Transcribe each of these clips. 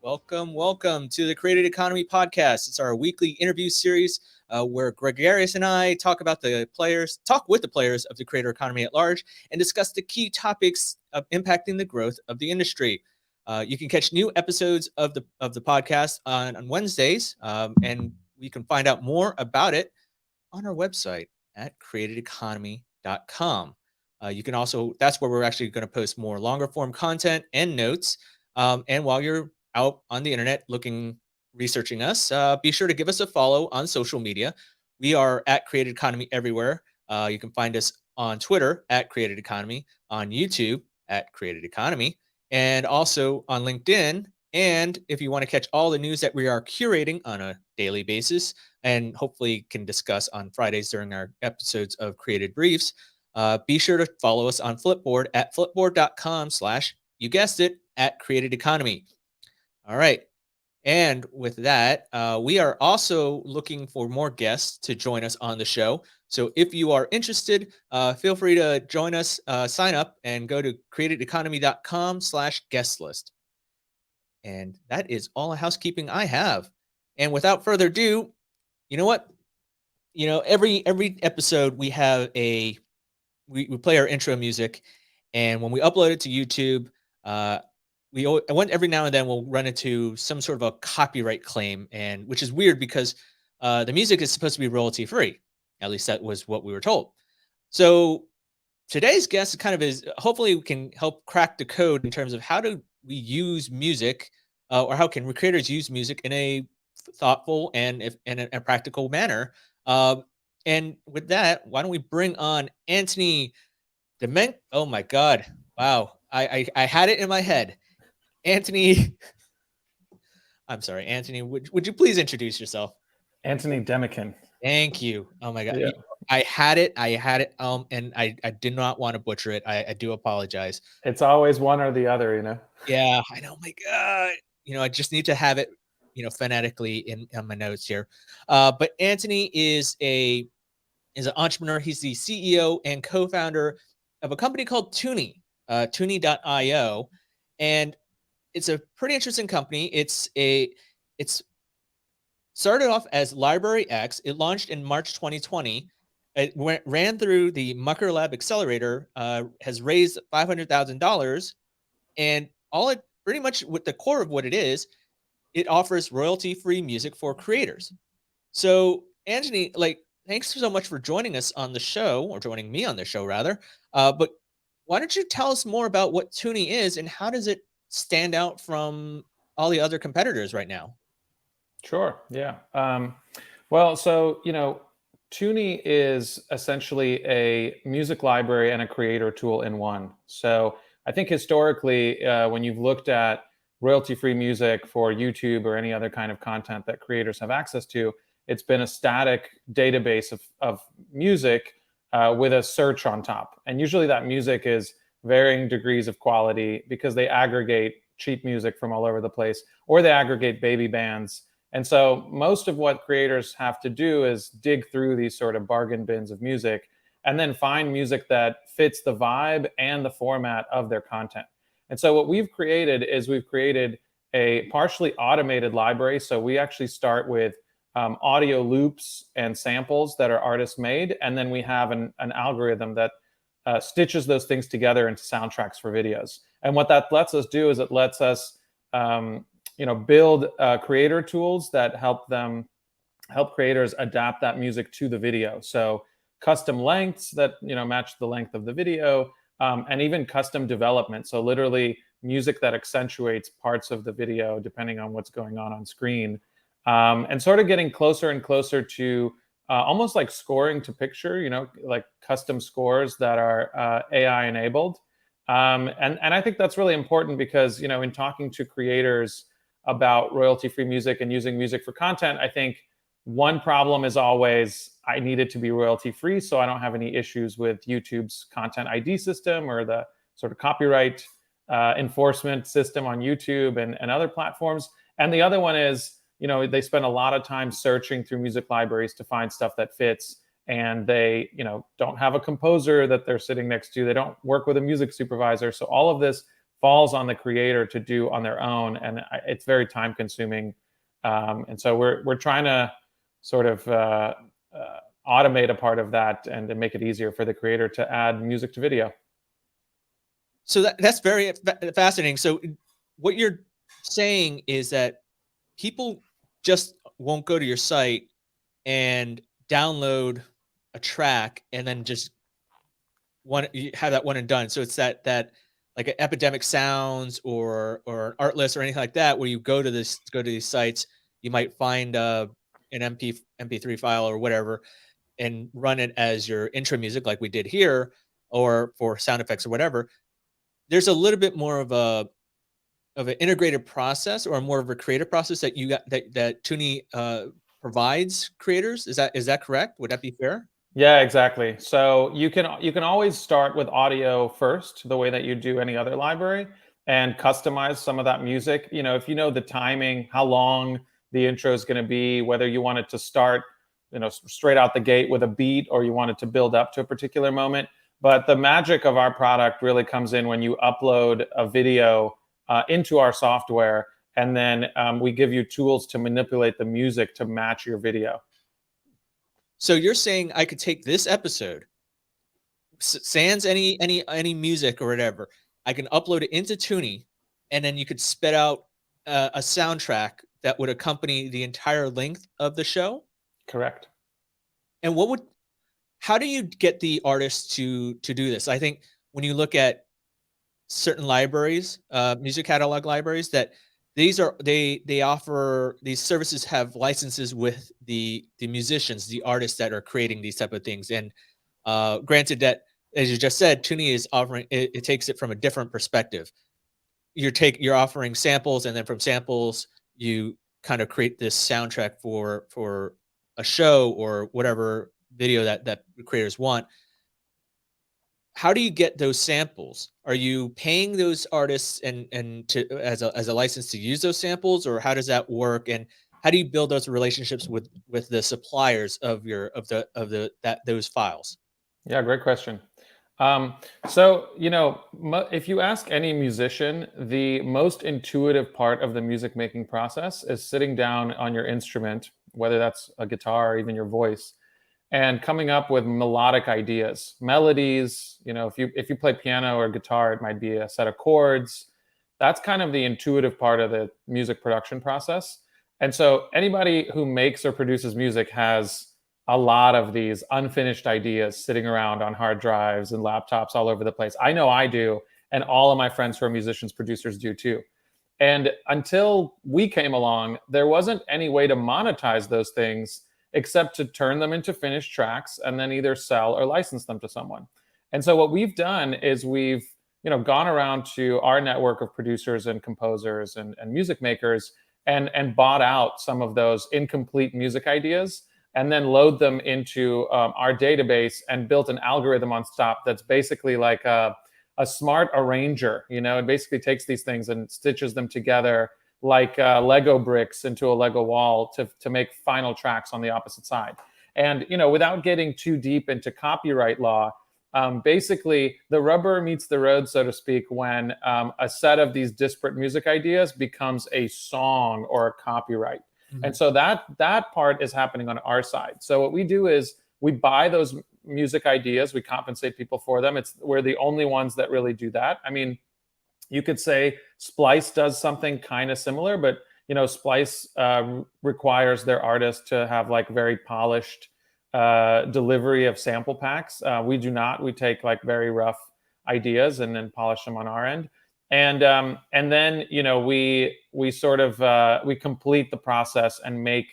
Welcome to the Created Economy podcast. It's our weekly interview series where Gregarious and I talk with the players of the creator economy at large and discuss the key topics of impacting the growth of the industry. You can catch new episodes of the podcast on Wednesdays, and you can find out more about it on our website at createdeconomy.com. You can also, that's where we're actually going to post more longer form content and notes. And while you're out on the internet researching us, be sure to give us a follow on social media. We are at Created Economy everywhere. You can find us on Twitter at Created Economy, on YouTube at Created Economy, and also on LinkedIn. And if you want to catch all the news that we are curating on a daily basis and hopefully can discuss on Fridays during our episodes of Created Briefs, be sure to follow us on Flipboard at flipboard.com/ you guessed it, at Created Economy. All right. And with that, we are also looking for more guests to join us on the show. So if you are interested, feel free to join us, sign up, and go to createdeconomy.com/guest list. And that is all the housekeeping I have. And without further ado, you know what? Every episode we have we play our intro music, and when we upload it to YouTube, every now and then we'll run into some sort of a copyright claim, and which is weird because the music is supposed to be royalty free. At least that was what we were told. So today's guest is hopefully we can help crack the code in terms of how do we use music, or how can creators use music in a thoughtful and in a practical manner. And with that, why don't we bring on Antony Demekhin? Oh my God! Wow, I had it in my head. Antony, I'm sorry, Antony. Would you please introduce yourself? Antony Demekhin. Thank you. Oh my God. Yeah. I had it. And I did not want to butcher it. I do apologize. It's always one or the other, Yeah, I know. My God. I just need to have it, phonetically in my notes here. But Antony is an entrepreneur. He's the CEO and co-founder of a company called Tuni, Tuni.io. And it's a pretty interesting company. It's started off as Library X. It launched in March 2020. It ran through the Mucker Lab Accelerator, has raised $500,000, and all it pretty much, with the core of what it is, it offers royalty-free music for creators. So, Antony, thanks so much for joining us on the show, or joining me on the show rather. But why don't you tell us more about what Tuni is and how does it stand out from all the other competitors right now? Sure. Yeah. Well, so, Tuni is essentially a music library and a creator tool in one. So I think historically, when you've looked at royalty-free music for YouTube or any other kind of content that creators have access to, it's been a static database of music with a search on top. And usually that music is varying degrees of quality because they aggregate cheap music from all over the place, or they aggregate baby bands. And so most of what creators have to do is dig through these sort of bargain bins of music and then find music that fits the vibe and the format of their content. And so what we've created is we've created a partially automated library. So we actually start with audio loops and samples that are artist made. And then we have an algorithm that stitches those things together into soundtracks for videos. And what that lets us do is it lets us build creator tools that help creators adapt that music to the video. So custom lengths that match the length of the video, and even custom development. So literally music that accentuates parts of the video depending on what's going on screen, and sort of getting closer and closer to almost like scoring to picture, like custom scores that are AI enabled. And I think that's really important because, in talking to creators about royalty-free music and using music for content, I think one problem is always, I need it to be royalty-free so I don't have any issues with YouTube's content ID system or the sort of copyright enforcement system on YouTube and other platforms. And the other one is, they spend a lot of time searching through music libraries to find stuff that fits. And they, don't have a composer that they're sitting next to. They don't work with a music supervisor. So all of this falls on the creator to do on their own, and it's very time consuming. And so we're trying to sort of automate a part of that and to make it easier for the creator to add music to video. So that's very fascinating. So what you're saying is that people just won't go to your site and download a track and then just you have that one and done. So it's that like an Epidemic Sounds or an Artlist or anything like that, where you go to these sites, you might find an MP3 file or whatever, and run it as your intro music, like we did here, or for sound effects or whatever. There's a little bit more of an integrated process, or more of a creative process that you got that Toonie provides creators. Is that correct? Would that be fair? Yeah, exactly. So you can always start with audio first, the way that you do any other library, and customize some of that music. If you know the timing, how long the intro is going to be, whether you want it to start, straight out the gate with a beat, or you want it to build up to a particular moment. But the magic of our product really comes in when you upload a video into our software, and then we give you tools to manipulate the music to match your video. So you're saying I could take this episode, sans any music or whatever, I can upload it into Toonie, and then you could spit out a soundtrack that would accompany the entire length of the show? Correct. And how do you get the artists to do this? I think when you look at certain libraries, music catalog libraries, that they offer these services, have licenses with the musicians, the artists that are creating these type of things. And granted that, as you just said, Toonie is offering it takes it from a different perspective. You're offering samples, and then from samples you kind of create this soundtrack for a show or whatever video that creators want. How do you get those samples? Are you paying those artists and to as a license to use those samples, or how does that work? And how do you build those relationships with the suppliers of those files? Yeah, great question. So, if you ask any musician, the most intuitive part of the music making process is sitting down on your instrument, whether that's a guitar or even your voice, and coming up with melodic ideas, melodies. If you play piano or guitar, it might be a set of chords. That's kind of the intuitive part of the music production process. And so anybody who makes or produces music has a lot of these unfinished ideas sitting around on hard drives and laptops all over the place. I know I do, and all of my friends who are musicians, producers do too. And until we came along, there wasn't any way to monetize those things except to turn them into finished tracks and then either sell or license them to someone. And so what we've done is we've gone around to our network of producers and composers and music makers, and bought out some of those incomplete music ideas, and then load them into our database, and built an algorithm on top that's basically like a smart arranger. It basically takes these things and stitches them together like Lego bricks into a Lego wall to make final tracks on the opposite side. And without getting too deep into copyright law, basically the rubber meets the road, so to speak, when a set of these disparate music ideas becomes a song or a copyright. Mhm. And so that part is happening on our side. So what we do is we buy those music ideas, we compensate people for them. We're the only ones that really do that. I mean, you could say Splice does something kind of similar, but Splice requires their artists to have like very polished delivery of sample packs. We do not. We take like very rough ideas and then polish them on our end. And then we sort of we complete the process and make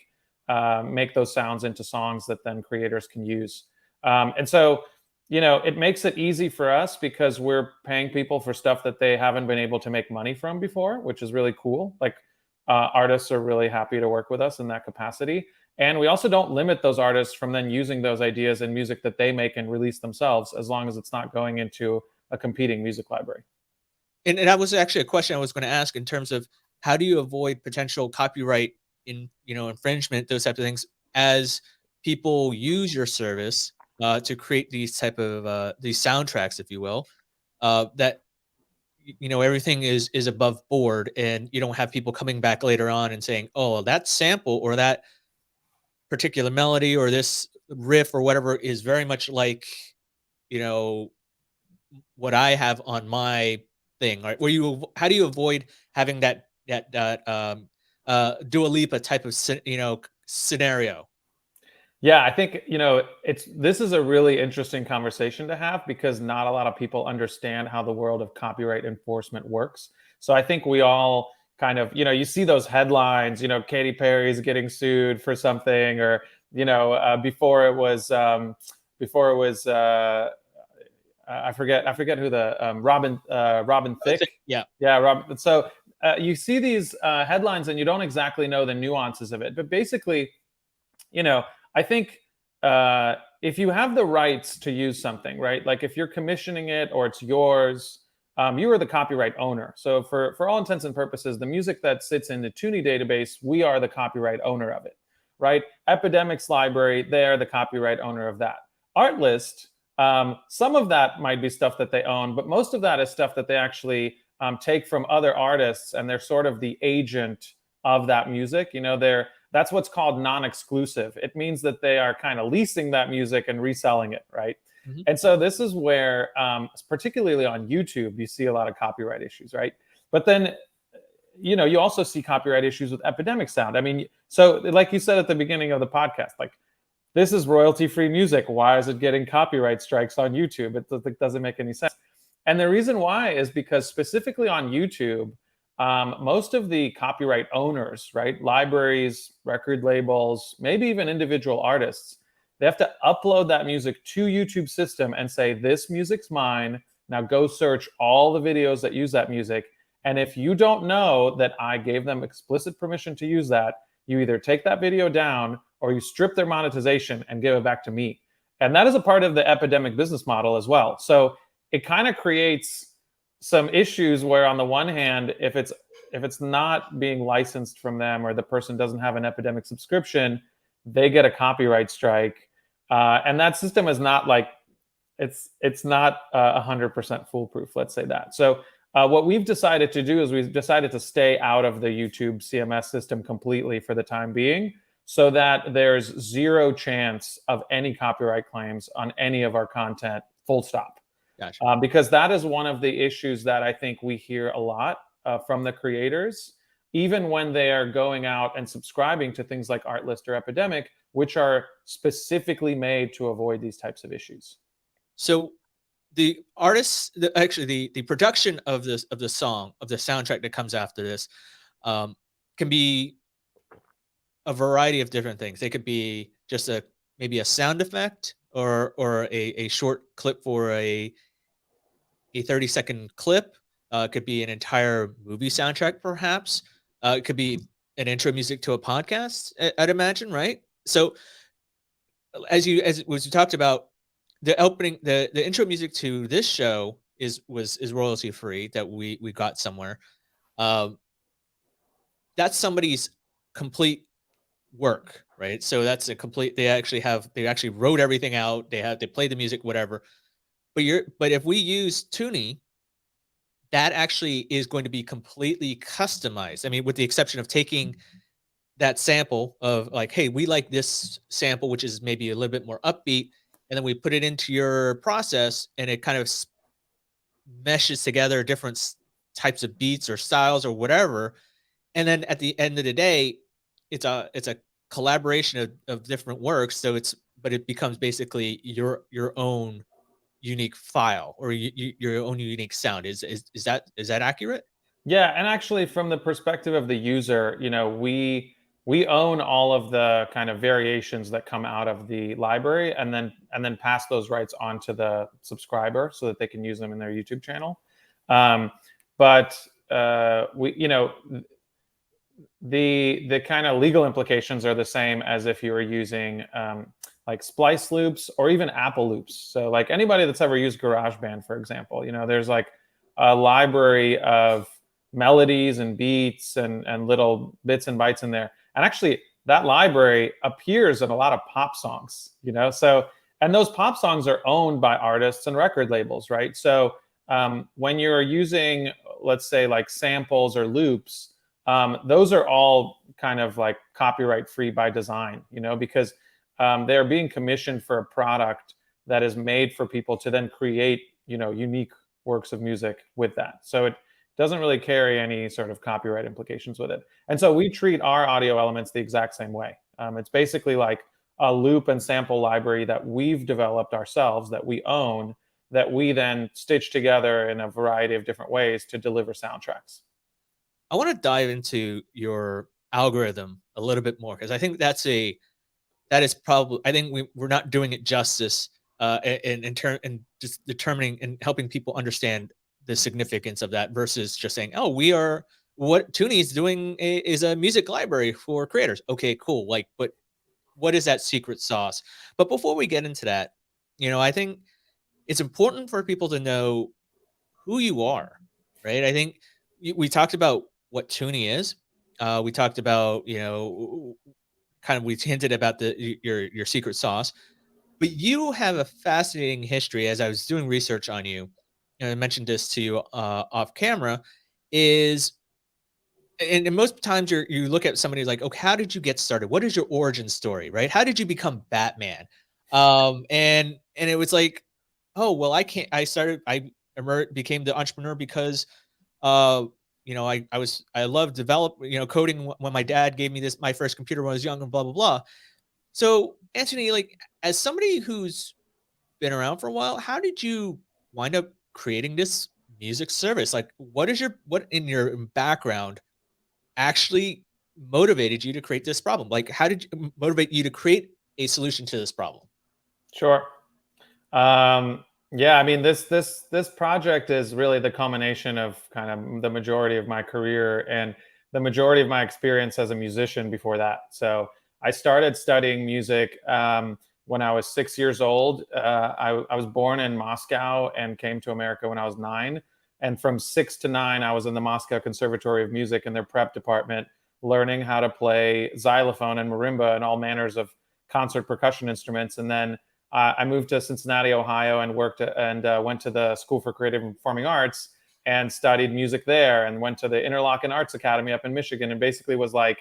those sounds into songs that then creators can use. And so it makes it easy for us because we're paying people for stuff that they haven't been able to make money from before, which is really cool. Like artists are really happy to work with us in that capacity. And we also don't limit those artists from then using those ideas in music that they make and release themselves, as long as it's not going into a competing music library. And that was actually a question I was going to ask, in terms of how do you avoid potential copyright infringement, those types of things, as people use your service to create these type of these soundtracks, if you will, that everything is above board, and you don't have people coming back later on and saying, oh, that sample or that particular melody or this riff or whatever is very much like, you know, what I have on my thing, right? How do you avoid having that Dua Lipa type of scenario? Yeah, I think, this is a really interesting conversation to have because not a lot of people understand how the world of copyright enforcement works. So I think we all kind of, you see those headlines, Katy Perry's getting sued for something, or, before it was, I forget who the Robin Thicke. Yeah. Yeah, Robin. So you see these headlines and you don't exactly know the nuances of it, but basically, you know, I think if you have the rights to use something, right? Like if you're commissioning it or it's yours, you are the copyright owner. So for all intents and purposes, the music that sits in the Toonie database, we are the copyright owner of it, right? Epidemic's library, they are the copyright owner of that. Artlist, some of that might be stuff that they own, but most of that is stuff that they actually take from other artists, and they're sort of the agent of that music. That's what's called non-exclusive. It means that they are kind of leasing that music and reselling it, right? Mhm. And so this is where, particularly on YouTube, you see a lot of copyright issues, right? But then, you also see copyright issues with Epidemic Sound. I mean, so like you said at the beginning of the podcast, like, this is royalty-free music. Why is it getting copyright strikes on YouTube? It doesn't make any sense. And the reason why is because specifically on YouTube, most of the copyright owners, right, libraries, record labels, maybe even individual artists, they have to upload that music to YouTube system and say, this music's mine. Now go search all the videos that use that music. And if you don't know that I gave them explicit permission to use that, you either take that video down or you strip their monetization and give it back to me. And that is a part of the Epidemic business model as well. So it kind of creates some issues where, on the one hand, if it's not being licensed from them, or the person doesn't have an Epidemic subscription, they get a copyright strike. And that system is not like, it's not 100% foolproof, let's say that. So what we've decided to do is we've decided to stay out of the YouTube CMS system completely for the time being, so that there's zero chance of any copyright claims on any of our content, full stop. Gotcha. Because that is one of the issues that I think we hear a lot from the creators, even when they are going out and subscribing to things like Artlist or Epidemic, which are specifically made to avoid these types of issues. So the artists, the production of the song, of the soundtrack that comes after this, can be a variety of different things. They could be just maybe a sound effect, or a short clip for a 30-second clip. It could be an entire movie soundtrack, perhaps. It could be an intro music to a podcast, I'd imagine, right? So as you talked about, the opening, the intro music to this show is royalty free, that we got somewhere. That's somebody's complete work, right? So that's a complete. They actually wrote everything out. They played the music, whatever. But if we use Toonie, that actually is going to be completely customized. I mean, with the exception of taking that sample of, like, hey, we like this sample, which is maybe a little bit more upbeat, and then we put it into your process, and it kind of meshes together different types of beats or styles or whatever. And then at the end of the day, it's a collaboration of different works. So but it becomes basically your own unique file, or your own unique sound. Is that accurate? Yeah, and actually, from the perspective of the user, we own all of the kind of variations that come out of the library, and then pass those rights on to the subscriber so that they can use them in their YouTube channel. But the kind of legal implications are the same as if you were using like splice loops or even Apple loops. So like anybody that's ever used GarageBand, for example, there's like a library of melodies and beats and little bits and bytes in there. And actually that library appears in a lot of pop songs, so, and those pop songs are owned by artists and record labels, right? So When you're using, let's say, like samples or loops, those are all kind of like copyright free by design, because they're being commissioned for a product that is made for people to then create, unique works of music with that. So it doesn't really carry any sort of copyright implications with it. And so we treat our audio elements the exact same way. It's basically like a loop and sample library that we've developed ourselves, that we own, that we then stitch together in a variety of different ways to deliver soundtracks. I want to dive into your algorithm a little bit more because I think that is probably, I think we're not doing it justice in just determining and helping people understand the significance of that versus just saying, oh, we are what Toonie is doing is a music library for creators. Okay, cool. Like, but what is that secret sauce? But before we get into that, I think it's important for people to know who you are, right? I think we talked about what Toonie is. We talked about, kind of we hinted about your secret sauce, but you have a fascinating history. As I was doing research on you, and I mentioned this to you off camera, is and most times you look at somebody like, okay, how did you get started? What is your origin story, right? How did you become Batman? And it was like, oh well, I can't. Became the entrepreneur because uh I love develop coding when my dad gave me my first computer when I was young and blah blah blah. So Anthony, like as somebody who's been around for a while, how did you wind up creating this music service? Like what in your background actually motivated you to create this problem? Like how did you motivate you to create a solution to this problem? Sure. Yeah, I mean, this project is really the culmination of kind of the majority of my career and the majority of my experience as a musician before that. So I started studying music when I was 6 years old. I was born in Moscow and came to America when I was 9. And from 6 to 9, I was in the Moscow Conservatory of Music in their prep department, learning how to play xylophone and marimba and all manners of concert percussion instruments. And then I moved to Cincinnati, Ohio, and worked and went to the School for Creative and Performing Arts and studied music there, and went to the Interlochen Arts Academy up in Michigan, and basically was like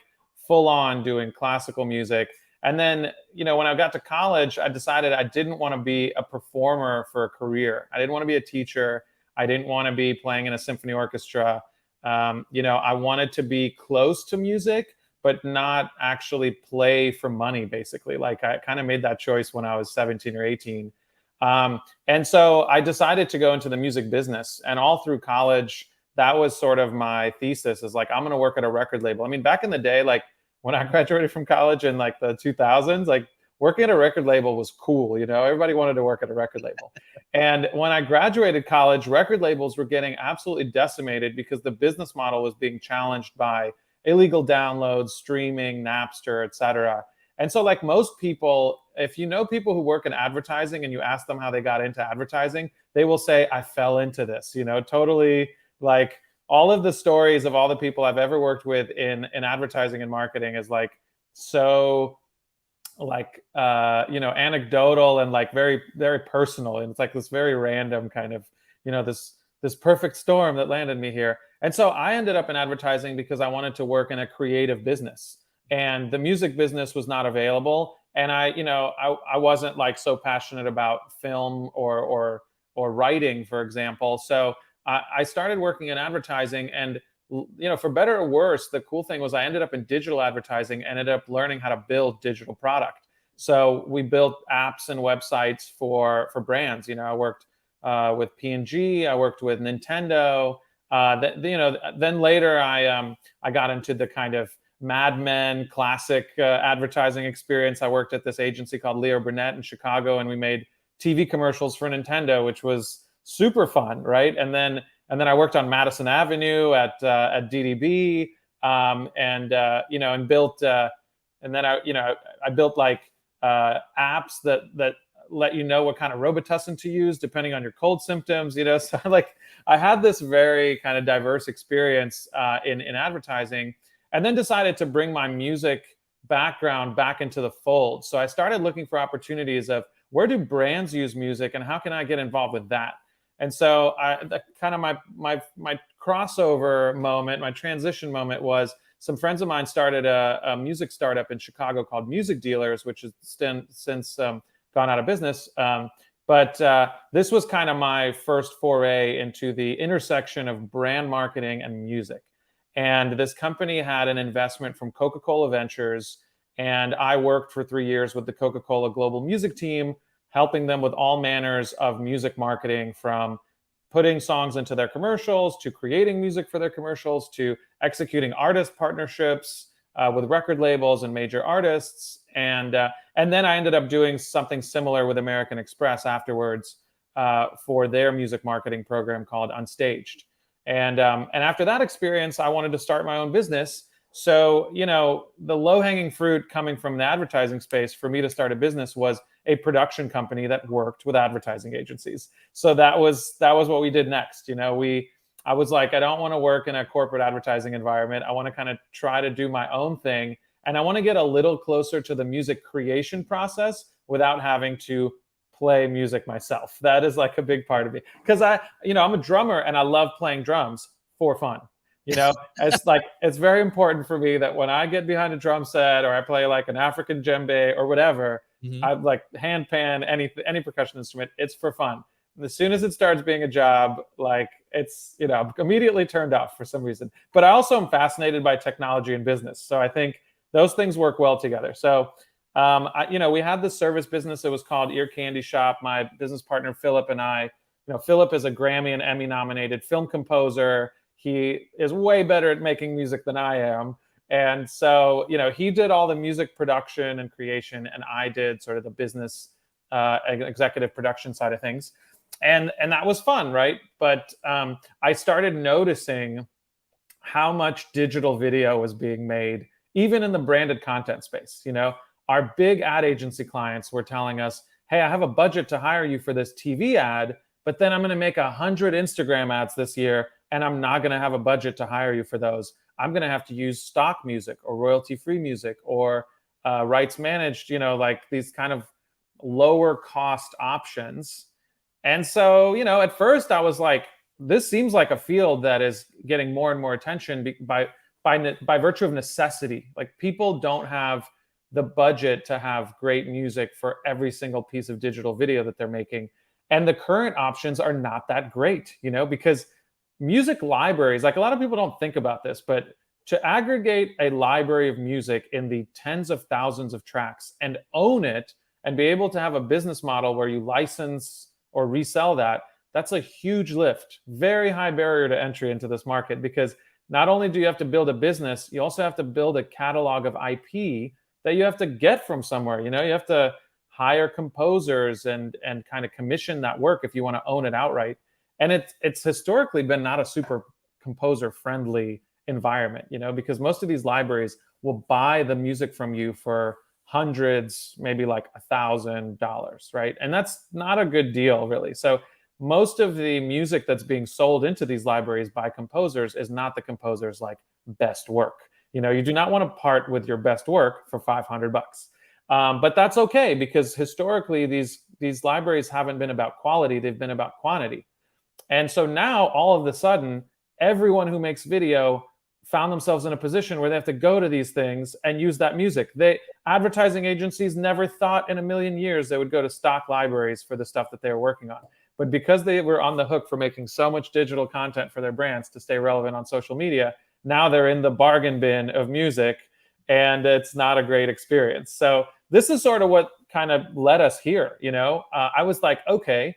full on doing classical music. And then, when I got to college, I decided I didn't want to be a performer for a career. I didn't want to be a teacher. I didn't want to be playing in a symphony orchestra. I wanted to be close to music, but not actually play for money, basically. Like I kind of made that choice when I was 17 or 18. And so I decided to go into the music business. And all through college, that was sort of my thesis, is like, I'm going to work at a record label. I mean, back in the day, like when I graduated from college in like the 2000s, like working at a record label was cool. Everybody wanted to work at a record label. And when I graduated college, record labels were getting absolutely decimated because the business model was being challenged by illegal downloads, streaming, Napster, etc. And so like most people, if you know people who work in advertising and you ask them how they got into advertising, they will say, I fell into this, totally. Like all of the stories of all the people I've ever worked with in advertising and marketing is like so like anecdotal and like very very personal, and it's like this very random kind of this perfect storm that landed me here. And so I ended up in advertising because I wanted to work in a creative business, and the music business was not available. And I wasn't like so passionate about film or writing, for example. So I started working in advertising, and for better or worse, the cool thing was I ended up in digital advertising, ended up learning how to build digital product. So we built apps and websites for brands. I worked with P&G, I worked with Nintendo. Then later I got into the kind of Mad Men classic advertising experience. I worked at this agency called Leo Burnett in Chicago, and we made TV commercials for Nintendo, which was super fun, right? And then I worked on Madison Avenue at DDB, and built. And then I built like apps that let you know what kind of Robitussin to use depending on your cold symptoms. So like I had this very kind of diverse experience in advertising, and then decided to bring my music background back into the fold. So I started looking for opportunities of where do brands use music and how can I get involved with that? And so kind of my crossover moment, my transition moment was some friends of mine started a music startup in Chicago called Music Dealers, which has since gone out of business. But this was kind of my first foray into the intersection of brand marketing and music. And this company had an investment from Coca-Cola Ventures. And I worked for 3 years with the Coca-Cola Global Music team, helping them with all manners of music marketing, from putting songs into their commercials to creating music for their commercials to executing artist partnerships with record labels and major artists. And then I ended up doing something similar with American Express afterwards for their music marketing program called Unstaged. And after that experience, I wanted to start my own business. So, the low-hanging fruit coming from the advertising space for me to start a business was a production company that worked with advertising agencies. So that was what we did next. I was like, I don't want to work in a corporate advertising environment. I want to kind of try to do my own thing. And I want to get a little closer to the music creation process without having to play music myself. That is like a big part of me. Because I'm a drummer and I love playing drums for fun. It's very important for me that when I get behind a drum set or I play like an African djembe or whatever, Mhm. I like handpan, any percussion instrument, it's for fun. And as soon as it starts being a job, like it's, immediately turned off for some reason. But I also am fascinated by technology and business. So I think those things work well together. So, we had this service business. It was called Ear Candy Shop. My business partner, Philip, and I, Philip is a Grammy and Emmy nominated film composer. He is way better at making music than I am. And so, he did all the music production and creation, and I did sort of the business executive production side of things. And that was fun, right? But I started noticing how much digital video was being made, even in the branded content space. Our big ad agency clients were telling us, hey, I have a budget to hire you for this TV ad, but then I'm going to make 100 Instagram ads this year, and I'm not going to have a budget to hire you for those. I'm going to have to use stock music or royalty-free music or rights managed, like these kind of lower cost options. And so, at first I was like, this seems like a field that is getting more and more attention by virtue of necessity. Like, people don't have the budget to have great music for every single piece of digital video that they're making. And the current options are not that great, because music libraries, like, a lot of people don't think about this, but to aggregate a library of music in the tens of thousands of tracks and own it and be able to have a business model where you license or resell that, that's a huge lift. Very high barrier to entry into this market, because not only do you have to build a business, you also have to build a catalog of IP that you have to get from somewhere. You have to hire composers and kind of commission that work if you want to own it outright. And it's historically been not a super composer friendly environment, because most of these libraries will buy the music from you for hundreds, maybe like $1,000, right? And that's not a good deal, really. So most of the music that's being sold into these libraries by composers is not the composer's like best work. You do not want to part with your best work for $500. But that's okay, because historically these libraries haven't been about quality, they've been about quantity. And so now all of a sudden, everyone who makes video found themselves in a position where they have to go to these things and use that music. Advertising agencies never thought in a million years they would go to stock libraries for the stuff that they were working on. But because they were on the hook for making so much digital content for their brands to stay relevant on social media, now they're in the bargain bin of music, and it's not a great experience. So this is sort of what kind of led us here. I was like, okay,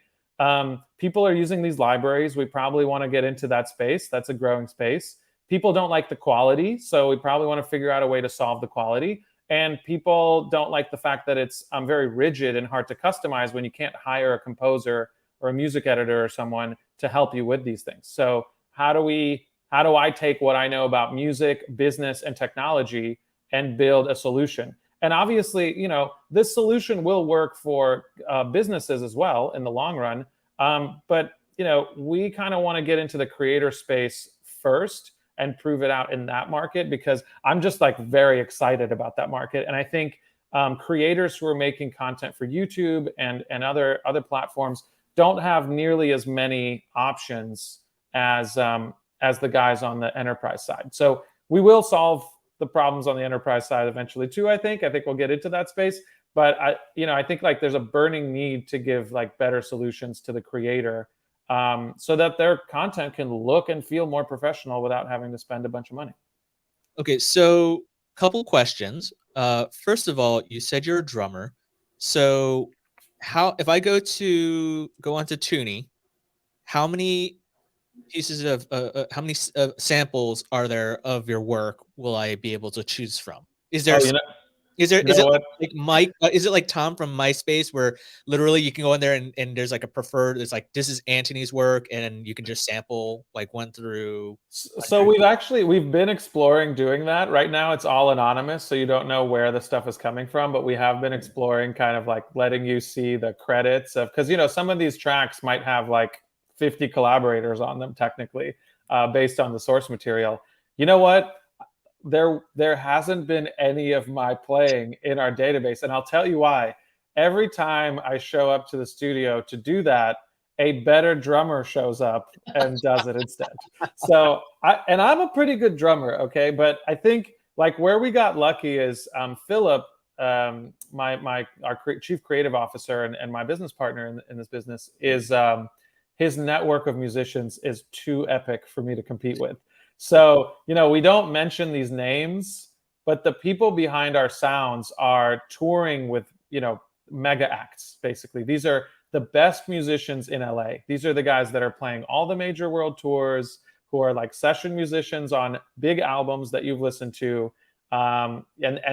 people are using these libraries. We probably want to get into that space. That's a growing space. People don't like the quality, so we probably want to figure out a way to solve the quality. And people don't like the fact that it's very rigid and hard to customize when you can't hire a composer or a music editor or someone to help you with these things. So how do I take what I know about music, business, and technology and build a solution? And obviously, this solution will work for businesses as well in the long run. But we kind of want to get into the creator space first and prove it out in that market, because I'm just like very excited about that market. And I think creators who are making content for YouTube and other platforms, don't have nearly as many options as the guys on the enterprise side. So we will solve the problems on the enterprise side eventually too. I think we'll get into that space, but I think like there's a burning need to give like better solutions to the creator, so that their content can look and feel more professional without having to spend a bunch of money. Okay, so couple questions. First of all, you said you're a drummer. So how if I go onto Toonie, how many pieces of how many samples are there of your work will I be able to choose from? Is there Oh, you is know it what? like Mike? Is it like Tom from MySpace, where literally you can go in there and there's like a preferred? It's like this is Antony's work, and you can just sample like 1 through So 100. we've been exploring doing that. Right now it's all anonymous, so you don't know where the stuff is coming from, but we have been exploring kind of like letting you see the credits of, because some of these tracks might have like 50 collaborators on them technically, based on the source material. You know what? There hasn't been any of my playing in our database, and I'll tell you why. Every time I show up to the studio to do that, a better drummer shows up and does it instead. So I'm a pretty good drummer, okay, but I think like where we got lucky is Philip, our chief creative officer and my business partner in this business, is his network of musicians is too epic for me to compete with. So, we don't mention these names, but the people behind our sounds are touring with, mega acts, basically. These are the best musicians in LA. These are the guys that are playing all the major world tours, who are like session musicians on big albums that you've listened to. And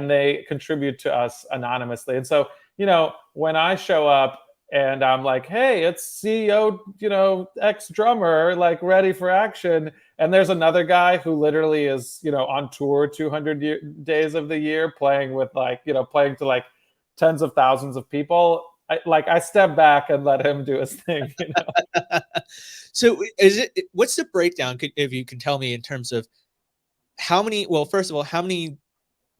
they contribute to us anonymously. And so, when I show up and I'm like, hey, it's CEO, ex drummer, like ready for action. And there's another guy who literally is, on tour 200 days of the year, playing with playing to like tens of thousands of people. I step back and let him do his thing. So what's the breakdown, if you can tell me, in terms of how many, well, first of all, how many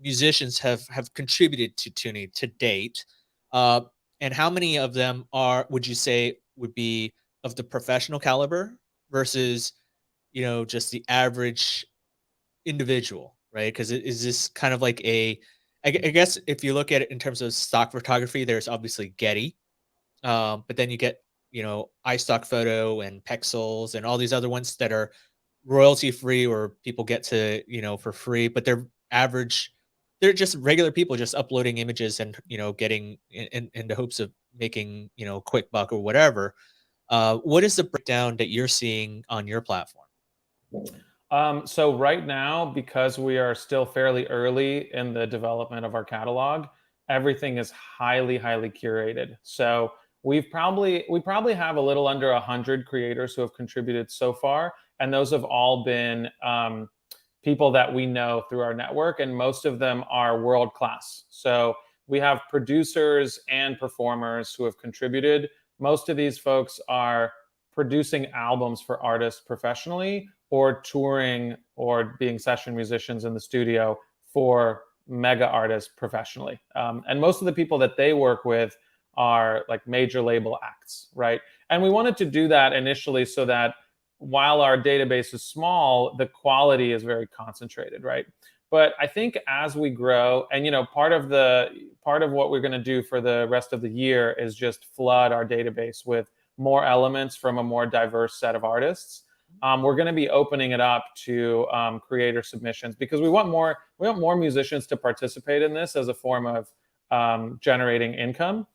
musicians have contributed to Toonie to date? Uh, and how many of them would you say would be of the professional caliber versus, just the average individual, right? Because is this kind of like I guess if you look at it in terms of stock photography, there's obviously Getty, but then you get, iStock Photo and Pexels and all these other ones that are royalty free, or people get to, for free, but they're average. They're just regular people just uploading images and, getting in the hopes of making, quick buck or whatever. What is the breakdown that you're seeing on your platform? So right now, because we are still fairly early in the development of our catalog, everything is highly, highly curated. So we probably have a little under 100 creators who have contributed so far, and those have all been people that we know through our network, and most of them are world class. So we have producers and performers who have contributed. Most of these folks are producing albums for artists professionally, or touring or being session musicians in the studio for mega artists professionally. And most of the people that they work with are like major label acts, right? And we wanted to do that initially so that while our database is small, the quality is very concentrated, right? But I think as we grow, and part of what we're going to do for the rest of the year is just flood our database with more elements from a more diverse set of artists. We're going to be opening it up to creator submissions, because we want more musicians to participate in this as a form of generating income.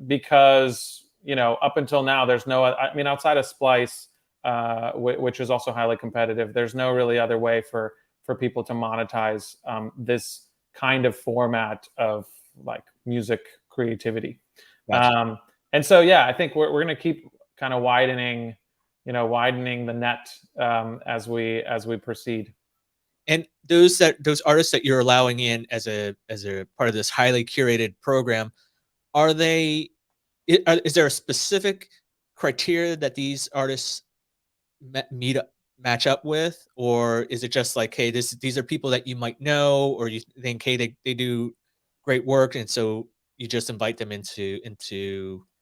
Because up until now, there's no. I mean, outside of Splice, which is also highly competitive, there's no really other way for people to monetize this kind of format of like music creativity. Gotcha. And so, yeah, I think we're going to keep kind of widening the net as we proceed. And those artists that you're allowing in as a part of this highly curated program, are they? Is there a specific criteria that these artists match up with, or is it just like, hey, these are people that you might know, or you think, hey, they do great work, and so you just invite them into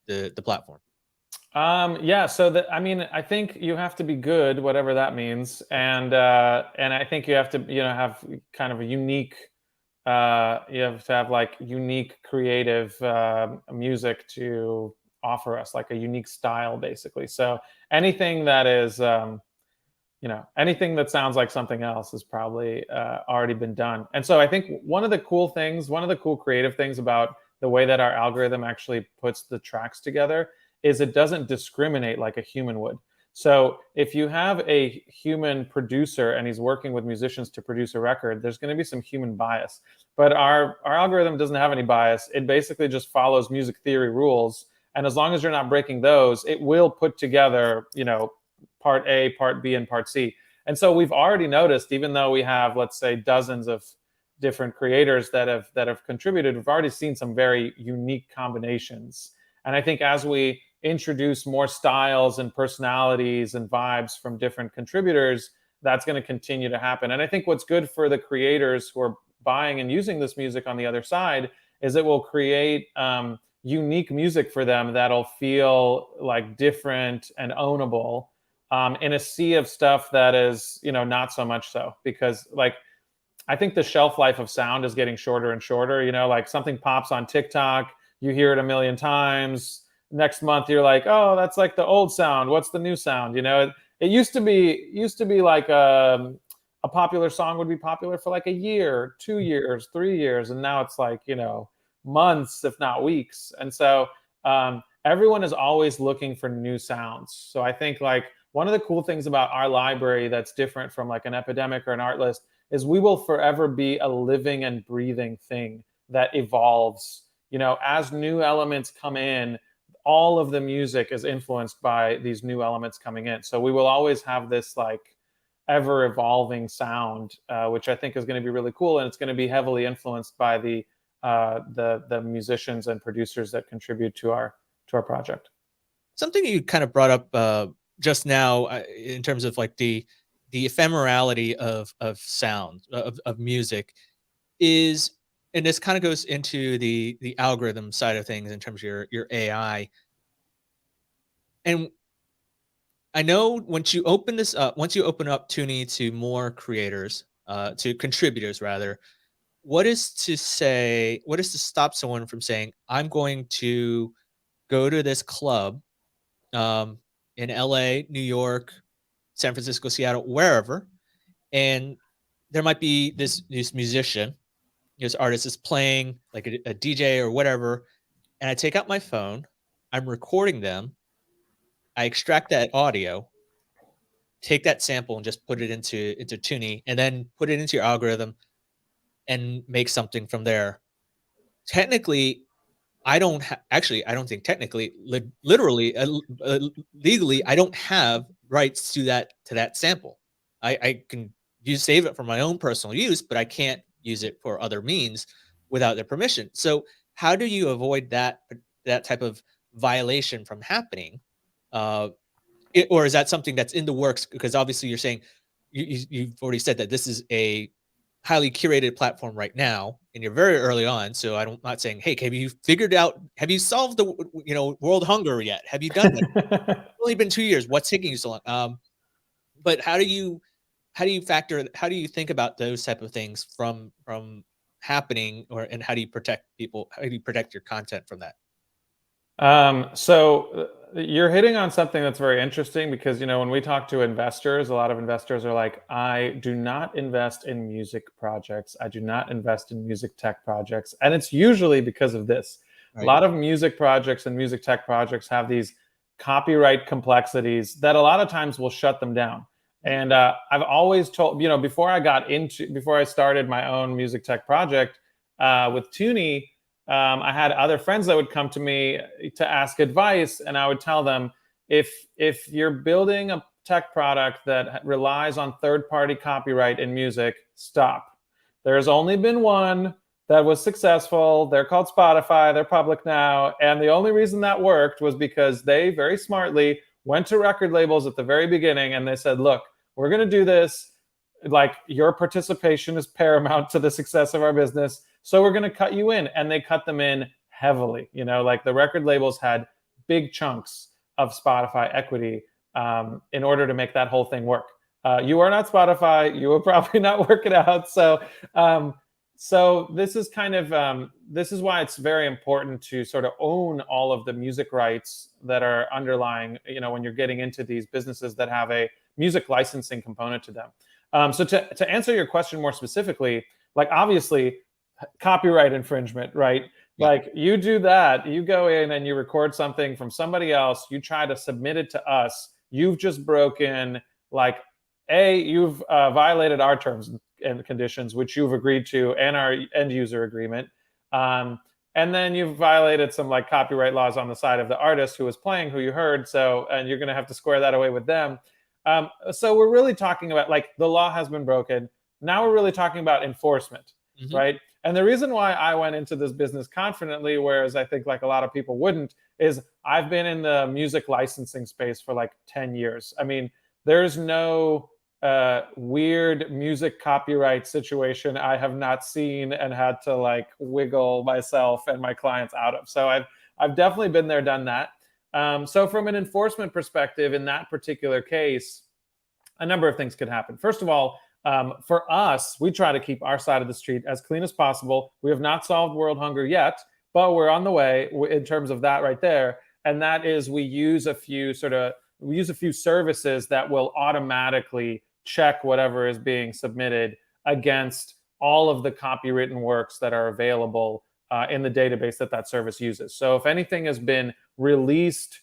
the platform? Yeah, so I mean, I think you have to be good, whatever that means, and I think you have to, have kind of a unique, you have to have like unique creative music to offer us, like a unique style, basically. So anything that is, anything that sounds like something else has probably already been done. And so I think one of the cool creative things about the way that our algorithm actually puts the tracks together is it doesn't discriminate like a human would. So if you have a human producer and he's working with musicians to produce a record, there's going to be some human bias. But our algorithm doesn't have any bias. It basically just follows music theory rules. And as long as you're not breaking those, it will put together, part A, part B, and part C. And so we've already noticed, even though we have, let's say, dozens of different creators that have contributed, we've already seen some very unique combinations. And I think as we introduce more styles and personalities and vibes from different contributors, that's going to continue to happen. And I think what's good for the creators who are buying and using this music on the other side is it will create unique music for them that'll feel like different and ownable, in a sea of stuff that is, not so much so. Because like, I think the shelf life of sound is getting shorter and shorter. Like something pops on TikTok, you hear it a million times. Next month, you're like, oh, that's like the old sound. What's the new sound? It used to be like a popular song would be popular for like a year, 2 years, 3 years, and now it's like, months, if not weeks. And so everyone is always looking for new sounds. So I think like one of the cool things about our library that's different from like an Epidemic or an Artlist is we will forever be a living and breathing thing that evolves. As new elements come in, all of the music is influenced by these new elements coming in. So we will always have this like ever evolving sound, which I think is going to be really cool, and it's going to be heavily influenced by the musicians and producers that contribute to our project. Something you kind of brought up just now, in terms of like the ephemerality of sound, of music, is, and this kind of goes into the algorithm side of things in terms of your AI. And I know once you open up Toonie to more creators, to contributors rather, what is to stop someone from saying, I'm going to go to this club, in LA, New York, San Francisco, Seattle, wherever, and there might be this musician, this artist is playing like a DJ or whatever, and I take out my phone, I'm recording them, I extract that audio, take that sample and just put it into Toonie, and then put it into your algorithm and make something from there. Technically, I don't think technically, literally, legally, I don't have rights to that sample. I can save it for my own personal use, but I can't use it for other means without their permission. So how do you avoid that type of violation from happening? Uh, or is that something that's in the works? Because obviously you're saying you've already said that this is a highly curated platform right now, and you're very early on. So I'm not saying, hey, have you solved the world hunger yet? Have you done that? It's only been 2 years. What's taking you so long? But how do you think about those type of things from happening, and how do you protect people? How do you protect your content from that? So you're hitting on something that's very interesting because, when we talk to investors, a lot of investors are like, I do not invest in music projects. I do not invest in music tech projects. And it's usually because of this. A Right. lot of music projects and music tech projects have these copyright complexities that a lot of times will shut them down. And I've always told, before I started my own music tech project with Toonie, I had other friends that would come to me to ask advice, and I would tell them, if you're building a tech product that relies on third-party copyright in music, stop. There's only been one that was successful. They're called Spotify. They're public now, and the only reason that worked was because they very smartly went to record labels at the very beginning and they said, "Look, we're going to do this. Like, your participation is paramount to the success of our business. So we're going to cut you in." And they cut them in heavily. Like the record labels had big chunks of Spotify equity in order to make that whole thing work. You are not Spotify. You will probably not work it out. So this is kind of this is why it's very important to sort of own all of the music rights that are underlying, when you're getting into these businesses that have a music licensing component to them. So to answer your question more specifically, like obviously copyright infringement, right? Yeah. Like you do that, you go in and you record something from somebody else, you try to submit it to us, you've just broken, like, you've violated our terms and conditions, which you've agreed to, and our end user agreement. And then you've violated some like copyright laws on the side of the artist who was playing, who you heard. So, and you're going to have to square that away with them. So we're really talking about, like, the law has been broken. Now we're really talking about enforcement, right? And the reason why I went into this business confidently, whereas I think like a lot of people wouldn't, is I've been in the music licensing space for like 10 years. I mean, there's no weird music copyright situation I have not seen and had to like wiggle myself and my clients out of. So I've definitely been there, done that. So from an enforcement perspective, in that particular case, a number of things could happen. First of all, for us, we try to keep our side of the street as clean as possible. We have not solved world hunger yet, but we're on the way in terms of that right there. And that is, we use a few services that will automatically check whatever is being submitted against all of the copywritten works that are available in the database that service uses. So if anything has been released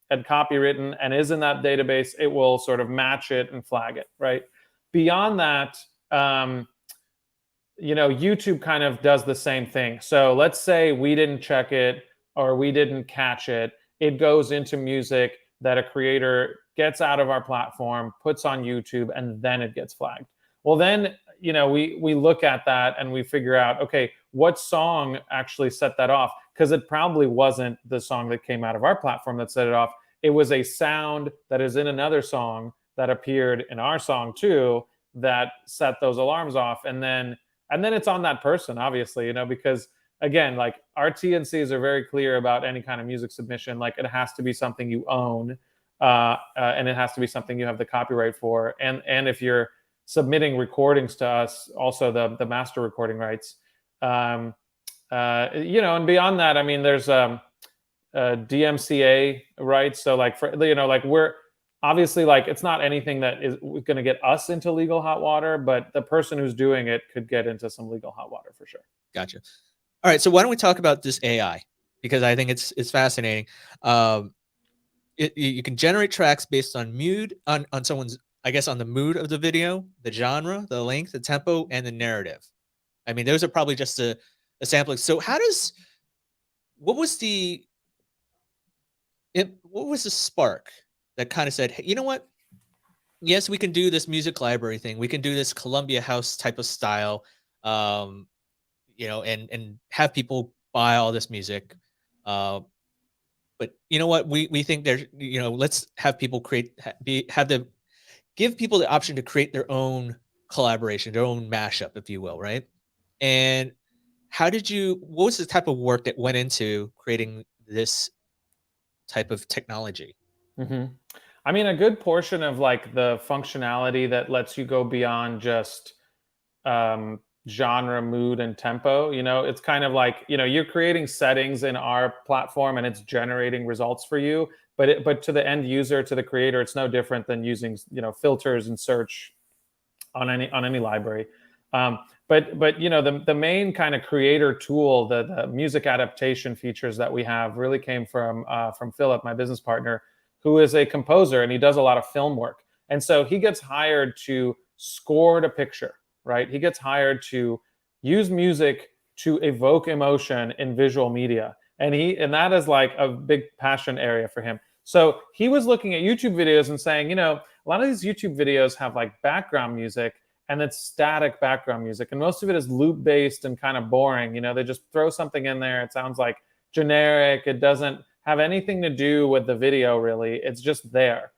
and copywritten and is in that database, it will sort of match it and flag it, right? Beyond that, YouTube kind of does the same thing. So let's say we didn't check it or we didn't catch it. It goes into music that a creator gets out of our platform, puts on YouTube, and then it gets flagged. Well, then, we look at that and we figure out, okay, what song actually set that off? Because it probably wasn't the song that came out of our platform that set it off. It was a sound that is in another song that appeared in our song too that set those alarms off. And then it's on that person, obviously, because again, like our T&Cs are very clear about any kind of music submission. Like it has to be something you own, and it has to be something you have the copyright for. And if you're submitting recordings to us, also the master recording rights. And beyond that, I mean, there's DMCA rights. So like we're obviously, like, it's not anything that is going to get us into legal hot water, but the person who's doing it could get into some legal hot water for sure. Gotcha. All right, so why don't we talk about this AI, because I think it's fascinating. You can generate tracks based on mood, on someone's, I guess, on the mood of the video, the genre, the length, the tempo, and the narrative. I mean, those are probably just a sampling. So what was the spark that kind of said, hey, you know what? Yes, we can do this music library thing. We can do this Columbia House type of style, and have people buy all this music. But you know what? We think there's, let's have people give people the option to create their own collaboration, their own mashup, if you will, right? And what was the type of work that went into creating this type of technology? I mean, a good portion of like the functionality that lets you go beyond just genre, mood, and tempo, it's kind of like, you're creating settings in our platform and it's generating results for you. But to the end user, to the creator, it's no different than using, filters and search on any library. But the main kind of creator tool, the music adaptation features that we have really came from Philip, my business partner, who is a composer, and he does a lot of film work. And so he gets hired to score a picture, right? He gets hired to use music to evoke emotion in visual media. And that is like a big passion area for him. So he was looking at YouTube videos and saying, a lot of these YouTube videos have like background music, and it's static background music. And most of it is loop based and kind of boring. They just throw something in there. It sounds like generic. It doesn't have anything to do with the video, really. It's just there.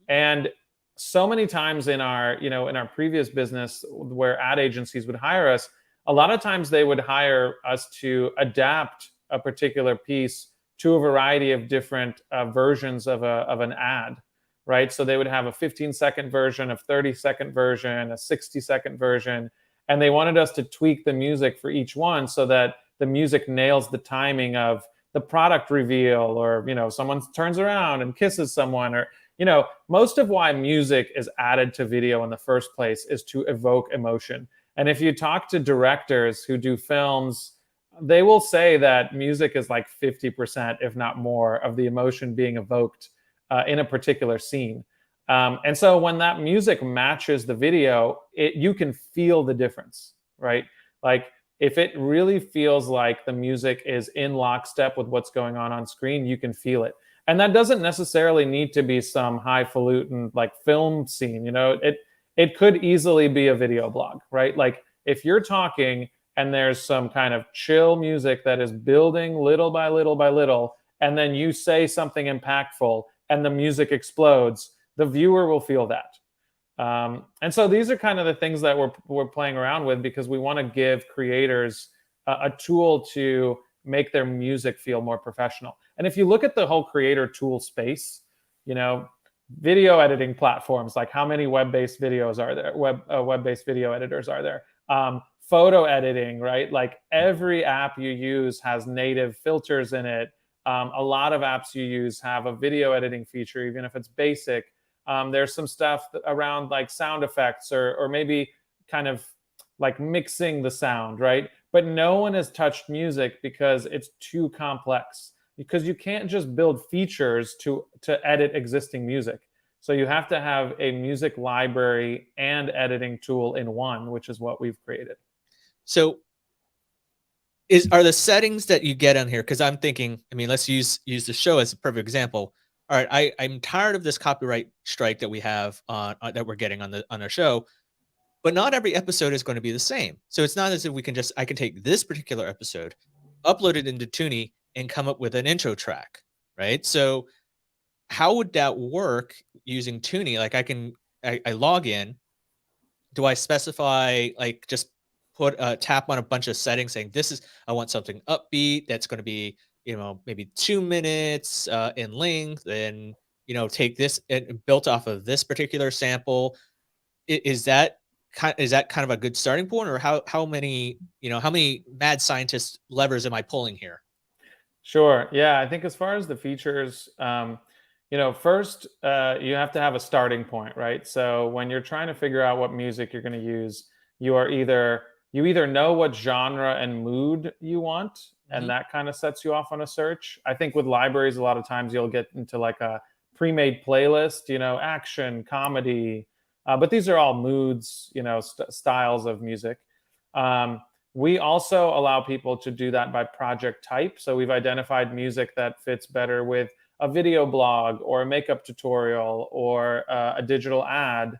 And so many times in our previous business where ad agencies would hire us, a lot of times they would hire us to adapt a particular piece to a variety of different versions of an ad, right? So they would have a 15-second version, a 30-second version, a 60-second version, and they wanted us to tweak the music for each one so that the music nails the timing of the product reveal, or someone turns around and kisses someone, or most of why music is added to video in the first place is to evoke emotion. And if you talk to directors who do films, they will say that music is like 50%, if not more, of the emotion being evoked in a particular scene. And so when that music matches the video, you can feel the difference, right? Like, if it really feels like the music is in lockstep with what's going on screen, you can feel it. And that doesn't necessarily need to be some highfalutin like film scene. It could easily be a video blog, right? Like, if you're talking and there's some kind of chill music that is building little by little by little, and then you say something impactful and the music explodes, the viewer will feel that. And so these are kind of the things that we're playing around with, because we want to give creators a tool to make their music feel more professional. And if you look at the whole creator tool space, video editing platforms, like how many web-based videos are there? Web-based video editors are there? Photo editing, right? Like, every app you use has native filters in it. A lot of apps you use have a video editing feature, even if it's basic. There's some stuff around like sound effects, or maybe kind of like mixing the sound, right? But no one has touched music because it's too complex, because you can't just build features to edit existing music. So you have to have a music library and editing tool in one, which is what we've created. So are the settings that you get on here, because I'm thinking, I mean, let's use the show as a perfect example. All right, I'm tired of this copyright strike that we have on that we're getting on our show, but not every episode is going to be the same. So it's not as if I can take this particular episode, upload it into Toonie, and come up with an intro track, right? So how would that work using Toonie? Like, I log in. Do I specify, like, just put a tap on a bunch of settings saying I want something upbeat that's going to be, maybe 2 minutes in length, and take this and built off of this particular sample? Is that kind of a good starting point, or how many mad scientist levers am I pulling here? Sure. Yeah, I think as far as the features, first, you have to have a starting point, right? So when you're trying to figure out what music you're going to use, you either know what genre and mood you want, and Mhm. that kind of sets you off on a search. I think with libraries, a lot of times you'll get into like a pre-made playlist, action, comedy, but these are all moods, styles of music. Um, we also allow people to do that by project type. So we've identified music that fits better with a video blog or a makeup tutorial or a digital ad.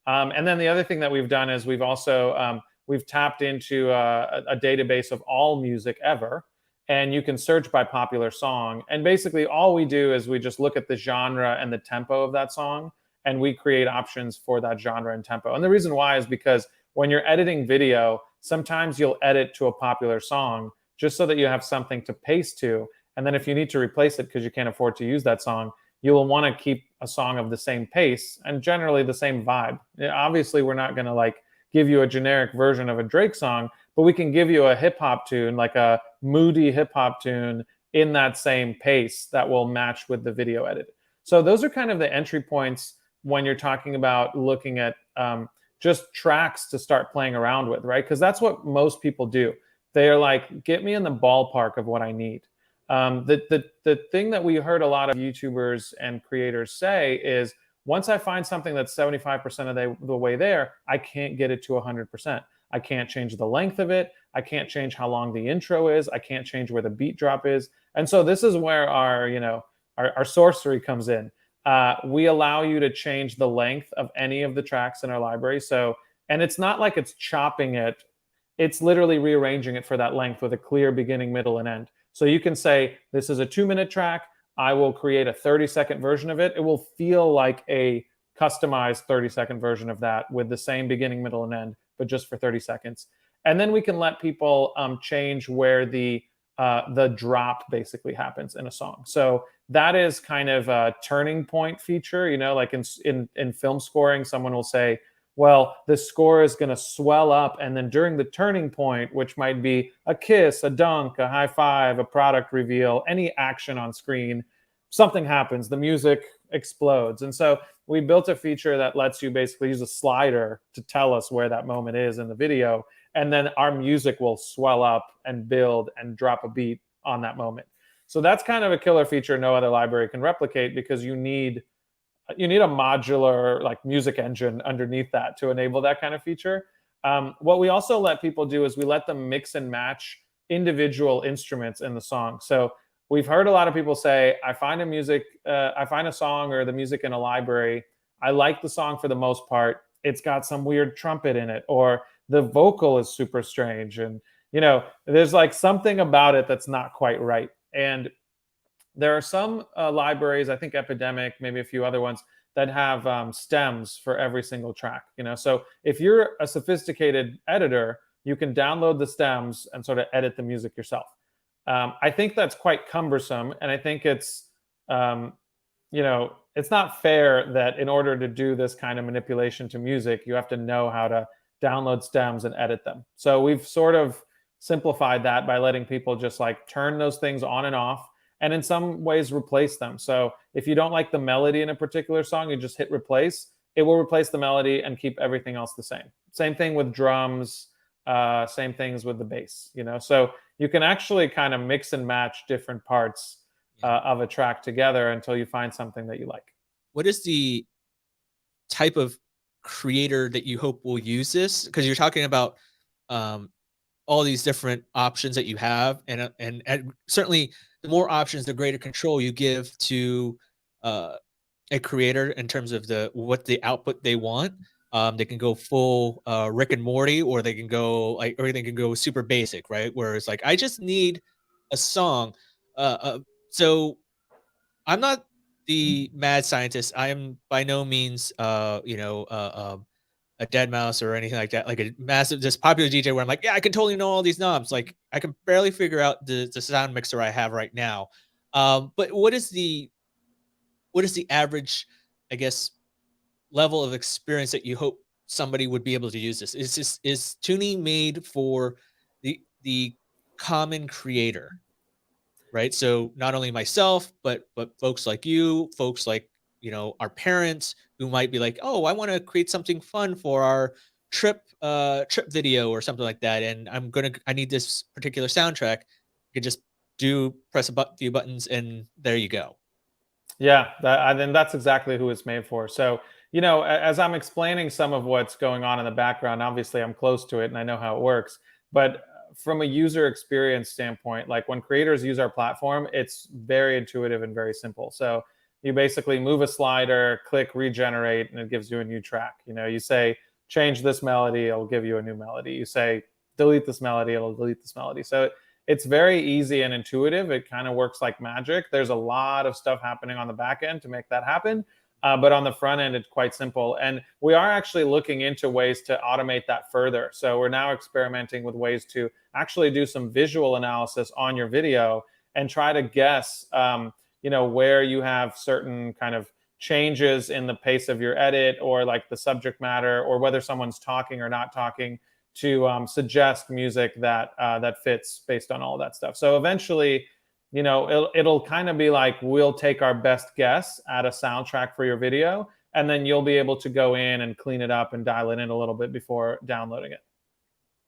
And then the other thing that we've done is we've tapped into a database of all music ever, and you can search by popular song. And basically, all we do is we just look at the genre and the tempo of that song, and we create options for that genre and tempo. And the reason why is because when you're editing video, sometimes you'll edit to a popular song just so that you have something to paste to. And then if you need to replace it because you can't afford to use that song, you will want to keep a song of the same pace and generally the same vibe. Obviously, we're not going to like give you a generic version of a Drake song, but we can give you a hip hop tune, like a moody hip hop tune in that same pace that will match with the video edit. So those are kind of the entry points when you're talking about looking at just tracks to start playing around with, right? Because that's what most people do. They are like, get me in the ballpark of what I need. The thing that we heard a lot of YouTubers and creators say is, once I find something that's 75% of the way there, I can't get it to 100%. I can't change the length of it. I can't change how long the intro is. I can't change where the beat drop is. And so this is where our sorcery comes in. We allow you to change the length of any of the tracks in our library. And it's not like it's chopping it. It's literally rearranging it for that length with a clear beginning, middle, and end. So you can say, this is a 2-minute track. I will create a 30-second version of it. It will feel like a customized 30-second version of that with the same beginning, middle, and end, but just for 30 seconds. And then we can let people change where the the drop basically happens in a song. So that is kind of a turning point feature. Like in film scoring, someone will say, well, the score is going to swell up, and then during the turning point, which might be a kiss, a dunk, a high five, a product reveal, any action on screen, something happens, the music explodes. And so we built a feature that lets you basically use a slider to tell us where that moment is in the video, and then our music will swell up and build and drop a beat on that moment. So that's kind of a killer feature no other library can replicate, because you need a modular like music engine underneath that to enable that kind of feature. What we also let people do is we let them mix and match individual instruments in the song. So we've heard a lot of people say, I find a song or the music in a library. I like the song for the most part. It's got some weird trumpet in it, or the vocal is super strange. And, there's like something about it that's not quite right. And there are some libraries, I think Epidemic, maybe a few other ones, that have stems for every single track. So if you're a sophisticated editor, you can download the stems and sort of edit the music yourself. I think that's quite cumbersome, and I think um, it's not fair that in order to do this kind of manipulation to music, you have to know how to download stems and edit them. So we've sort of simplified that by letting people just like turn those things on and off, and in some ways replace them. So if you don't like the melody in a particular song, you just hit replace. It will replace the melody and keep everything else the same. Same thing with drums, same things with the bass, So you can actually kind of mix and match different parts of a track together until you find something that you like. What is the type of creator that you hope will use this? Because you're talking about all these different options that you have, and certainly the more options, the greater control you give to a creator in terms of what the output they want. They can go full Rick and Morty, or they can go super basic, right? Where it's like, I just need a song. So I'm not the mad scientist. I am by no means, a dead mouse or anything like that, like a massive, just popular DJ where I'm like, yeah, I can totally know all these knobs. Like I can barely figure out the sound mixer I have right now. But what is the average, I guess, level of experience that you hope somebody would be able to use this? Is tuning made for the common creator, right? So not only myself, but folks like you, folks like, our parents who might be like, oh, I want to create something fun for our trip video or something like that, and I need this particular soundtrack. You can just press few buttons, and there you go. Yeah, then that's exactly who it's made for. So, as I'm explaining some of what's going on in the background, obviously I'm close to it and I know how it works. But from a user experience standpoint, like when creators use our platform, it's very intuitive and very simple. So you basically move a slider, click regenerate, and it gives you a new track. You say, change this melody, it'll give you a new melody. You say, delete this melody, it'll delete this melody. So it's very easy and intuitive. It kind of works like magic. There's a lot of stuff happening on the back end to make that happen. But on the front end, it's quite simple. And we are actually looking into ways to automate that further. So we're now experimenting with ways to actually do some visual analysis on your video and try to guess, where you have certain kind of changes in the pace of your edit, or like the subject matter, or whether someone's talking or not talking, to suggest music that fits based on all that stuff. So eventually, it'll kind of be like, we'll take our best guess at a soundtrack for your video, and then you'll be able to go in and clean it up and dial it in a little bit before downloading it.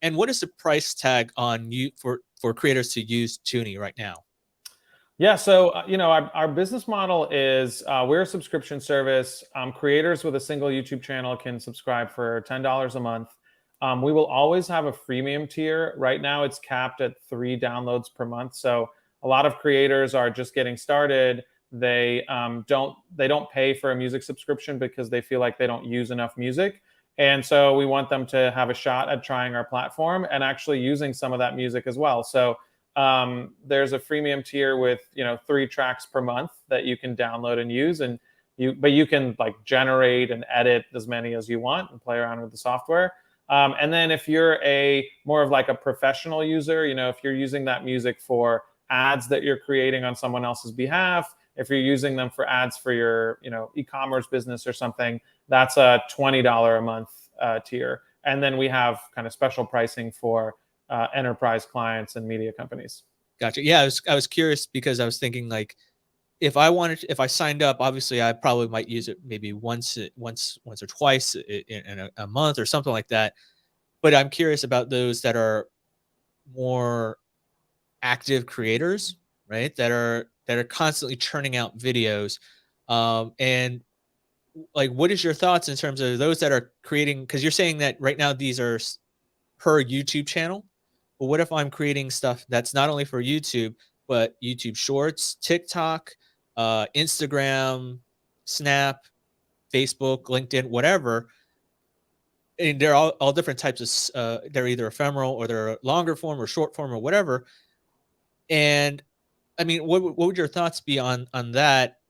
And what is the price tag on you for creators to use Toonie right now? Yeah, so our business model is we're a subscription service. Creators with a single YouTube channel can subscribe for $10 a month. We will always have a freemium tier. Right now, it's capped at 3 downloads per month. So a lot of creators are just getting started. They don't pay for a music subscription because they feel like they don't use enough music. And so we want them to have a shot at trying our platform and actually using some of that music as well. So there's a freemium tier with 3 tracks per month that you can download and use, and you can like generate and edit as many as you want and play around with the software. And then if you're a more of like a professional user, if you're using that music for ads that you're creating on someone else's behalf, if you're using them for ads for your, e-commerce business or something, that's a $20 a month tier. And then we have kind of special pricing for enterprise clients and media companies. Gotcha. Yeah, I was curious because I was thinking like if I signed up, obviously I probably might use it maybe once or twice in a month or something like that. But I'm curious about those that are more active creators, right? That are constantly churning out videos. And like, what is your thoughts in terms of those that are creating? Because you're saying that right now these are per YouTube channel. But what if I'm creating stuff that's not only for YouTube, but YouTube Shorts, TikTok, Instagram, Snap, Facebook, LinkedIn, whatever, and they're all different types of they're either ephemeral or they're longer form or short form or whatever. And I mean, what would your thoughts be on that?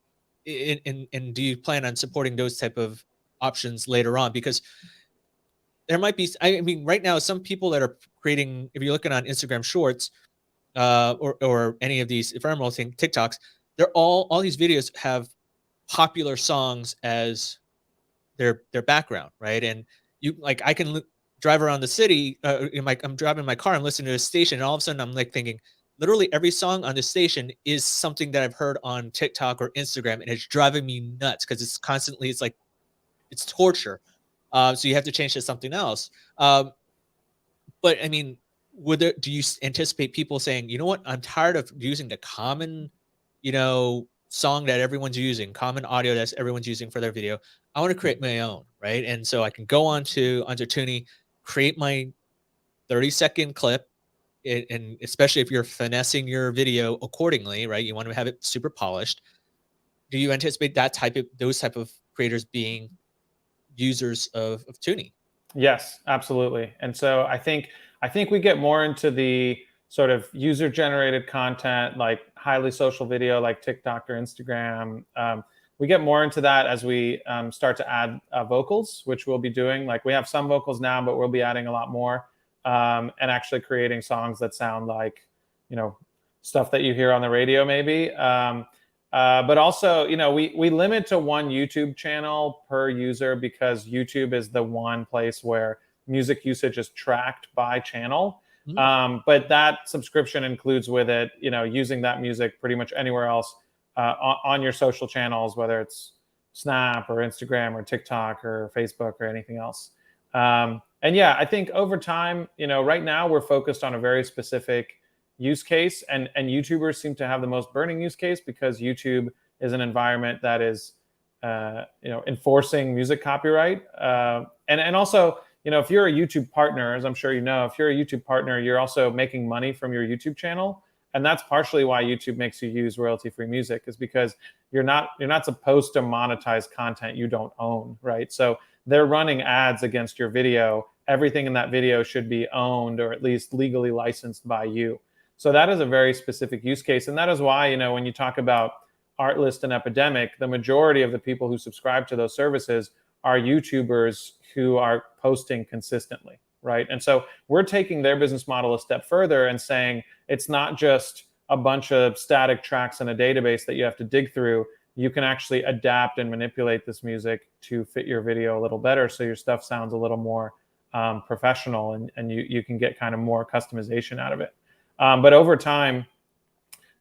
And do you plan on supporting those type of options later on? Because there might be, I mean, right now, some people that are creating, if you're looking on Instagram Shorts, or any of these ephemeral thing TikToks, they're all these videos have popular songs as their background, right? And you like I can drive around the city I'm driving my car, I'm listening to a station, and all of a sudden I'm like thinking literally every song on the station is something that I've heard on TikTok or Instagram, and it's driving me nuts because it's like it's torture. So you have to change to something else. But I mean, do you anticipate people saying, you know what, I'm tired of using the common, song that everyone's using, common audio that everyone's using for their video. I want to create my own, right? And so I can go onto Toonie, create my 30-second clip, and especially if you're finessing your video accordingly, right? You want to have it super polished. Do you anticipate those type of creators being users of Toonie? Yes, absolutely. And so I think we get more into the sort of user generated content, like highly social video, like TikTok or Instagram. We get more into that as we start to add vocals, which we'll be doing. Like we have some vocals now, but we'll be adding a lot more, and actually creating songs that sound like, you know, stuff that you hear on the radio, maybe. But also, we limit to one YouTube channel per user because YouTube is the one place where music usage is tracked by channel. Mhm. But that subscription includes with it, using that music pretty much anywhere else on your social channels, whether it's Snap or Instagram or TikTok or Facebook or anything else. And yeah, I think over time, right now we're focused on a very specific use case, and YouTubers seem to have the most burning use case because YouTube is an environment that is enforcing music copyright, and also, if you're a YouTube partner, as I'm sure you know, if you're a YouTube partner, you're also making money from your YouTube channel, and that's partially why YouTube makes you use royalty-free music, is because you're not supposed to monetize content you don't own, right? So they're running ads against your video. Everything in that video should be owned or at least legally licensed by you. So that is a very specific use case. And that is why, when you talk about Artlist and Epidemic, the majority of the people who subscribe to those services are YouTubers who are posting consistently, right? And so we're taking their business model a step further and saying it's not just a bunch of static tracks in a database that you have to dig through. You can actually adapt and manipulate this music to fit your video a little better, so your stuff sounds a little more professional, and you can get kind of more customization out of it. But over time,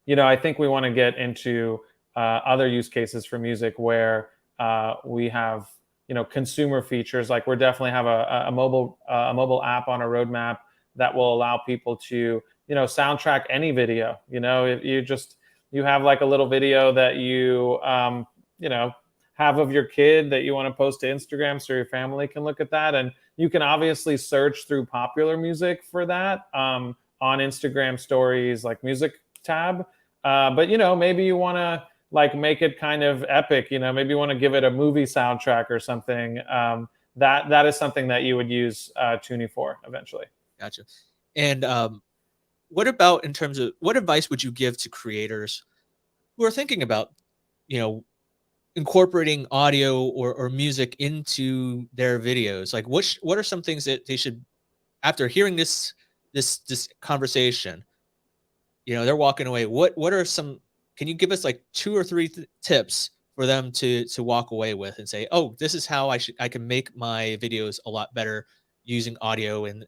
I think we want to get into other use cases for music where we have, consumer features. Like we're definitely have a mobile app on a roadmap that will allow people to, soundtrack any video. If you have like a little video that have of your kid that you want to post to Instagram so your family can look at that, and you can obviously search through popular music for that. On Instagram stories, like music tab. But maybe you want to like make it kind of epic. Maybe you want to give it a movie soundtrack or something. That is something that you would use Toonie for eventually. Gotcha. And what about in terms of what advice would you give to creators who are thinking about, you know, incorporating audio or music into their videos? Like, what are some things that they should, after hearing this conversation, they're walking away. What are some? Can you give us like two or three tips for them to walk away with and say, oh, this is how I can make my videos a lot better using audio and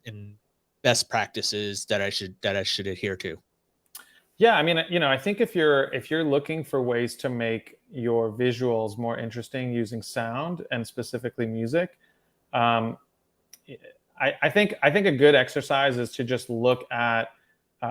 best practices that I should adhere to. Yeah, I mean, I think if you're looking for ways to make your visuals more interesting using sound and specifically music, um, I think a good exercise is to just look at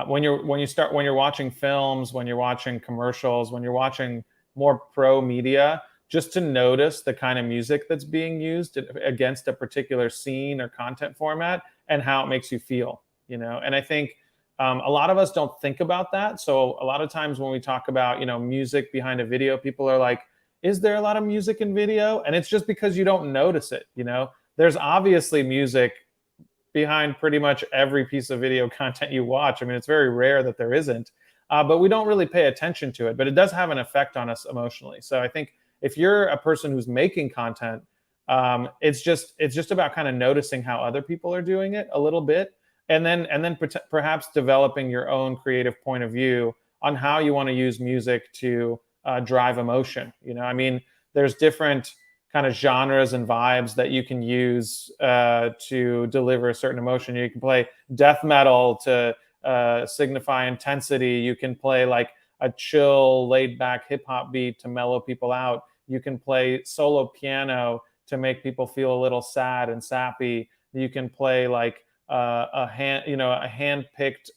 when you're watching films, when you're watching commercials, when you're watching more pro media, just to notice the kind of music that's being used against a particular scene or content format and how it makes you feel. And I think a lot of us don't think about that. So a lot of times when we talk about music behind a video, people are like, "Is there a lot of music in video?" And it's just because you don't notice it. There's obviously music behind pretty much every piece of video content you watch. I mean, it's very rare that there isn't, but we don't really pay attention to it. But it does have an effect on us emotionally. So I think if you're a person who's making content, it's just about kind of noticing how other people are doing it a little bit, and then perhaps developing your own creative point of view on how you want to use music to drive emotion. I mean, there's different kind of genres and vibes that you can use to deliver a certain emotion. You can play death metal to signify intensity. You can play like a chill, laid back hip hop beat to mellow people out. You can play solo piano to make people feel a little sad and sappy. You can play like a hand picked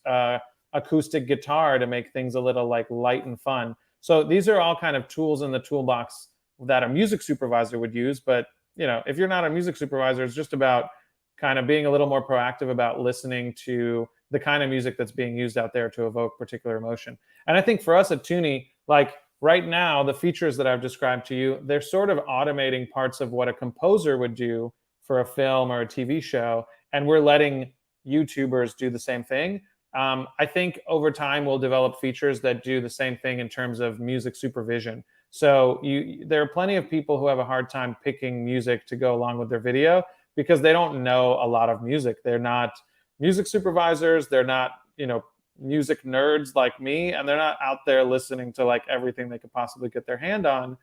acoustic guitar to make things a little like light and fun. So these are all kind of tools in the toolbox that a music supervisor would use. But if you're not a music supervisor, it's just about kind of being a little more proactive about listening to the kind of music that's being used out there to evoke particular emotion. And I think for us at Toonie, like right now, the features that I've described to you, they're sort of automating parts of what a composer would do for a film or a TV show, and we're letting YouTubers do the same thing. I think over time we'll develop features that do the same thing in terms of music supervision. So there are plenty of people who have a hard time picking music to go along with their video because they don't know a lot of music. They're not music supervisors. They're not, music nerds like me, and they're not out there listening to like everything they could possibly get their hand on.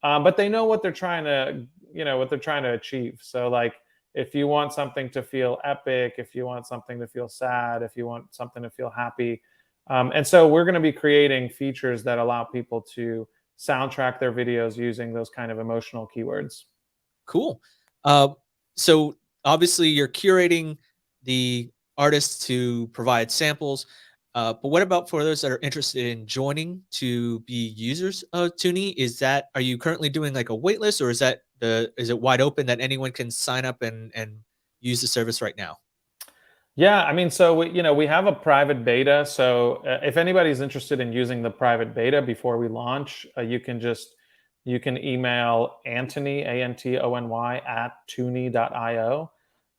But they know what they're trying to achieve. So like, if you want something to feel epic, if you want something to feel sad, if you want something to feel happy, and so we're going to be creating features that allow people to soundtrack their videos using those kind of emotional keywords. Cool. So obviously you're curating the artists to provide samples. But what about for those that are interested in joining to be users of Toonie? Are you currently doing like a wait list, or is it wide open that anyone can sign up and use the service right now? Yeah, I mean, so we have a private beta. So if anybody's interested in using the private beta before we launch, you can email Antony Antony at toonie.io,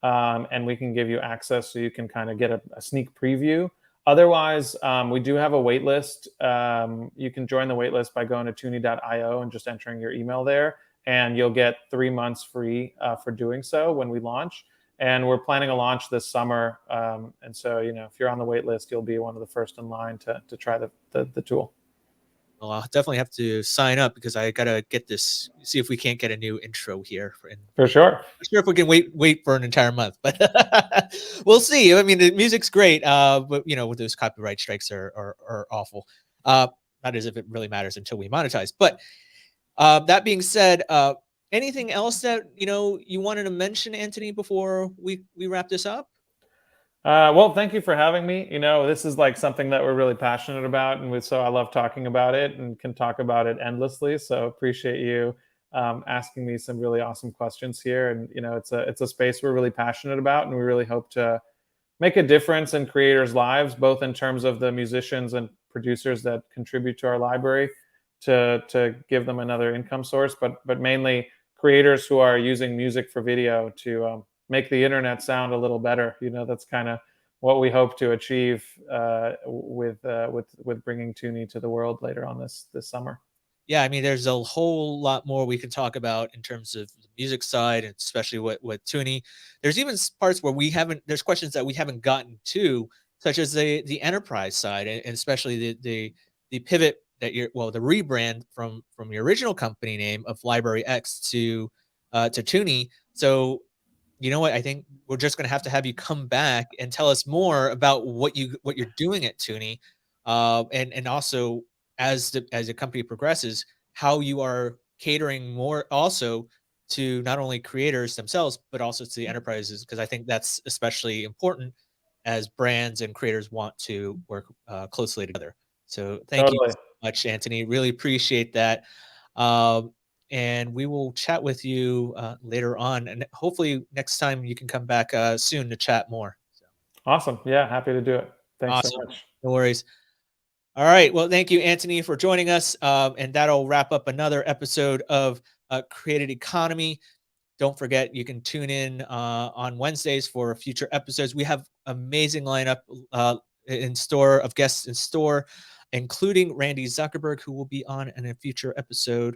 and we can give you access so you can kind of get a sneak preview. Otherwise, we do have a wait list. You can join the wait list by going to toonie.io and just entering your email there, and you'll get 3 months free for doing so when we launch. And we're planning a launch this summer. And so, if you're on the wait list, you'll be one of the first in line to try the tool. Well, I'll definitely have to sign up because I gotta get this. See if we can't get a new intro here. For sure. Not sure if we can wait for an entire month, but we'll see. I mean, the music's great, but with those copyright strikes are awful. Not as if it really matters until we monetize. But that being said, anything else that you wanted to mention, Antony, before we wrap this up? Well, thank you for having me. This is like something that we're really passionate about, and so I love talking about it and can talk about it endlessly. So appreciate you asking me some really awesome questions here. And it's a space we're really passionate about, and we really hope to make a difference in creators' lives, both in terms of the musicians and producers that contribute to our library, to give them another income source, but mainly creators who are using music for video to make the internet sound a little better. That's kind of what we hope to achieve with bringing Toonie to the world later on this summer. Yeah, I mean, there's a whole lot more we can talk about in terms of the music side, and especially with Toonie. There's even parts where we haven't. There's questions that we haven't gotten to, such as the enterprise side, and especially the pivot that you're well, the rebrand from your original company name of Library X to Toonie. So you know what? I think we're just going to have you come back and tell us more about what you're doing at Toonie, and also as the company progresses, how you are catering more also to not only creators themselves but also to the enterprises, because I think that's especially important as brands and creators want to work closely together. So thank you Totally. so much, Anthony. Really appreciate that. Um, and we will chat with you later on, and hopefully next time you can come back soon to chat more. So, Awesome. Yeah, happy to do it. Thanks so awesome. much. No worries. All right. Well, thank you, Anthony, for joining us. And that'll wrap up another episode of Created Economy. Don't forget, you can tune in on Wednesdays for future episodes. We have amazing lineup in store of guests in store, including Randy Zuckerberg, who will be on in a future episode.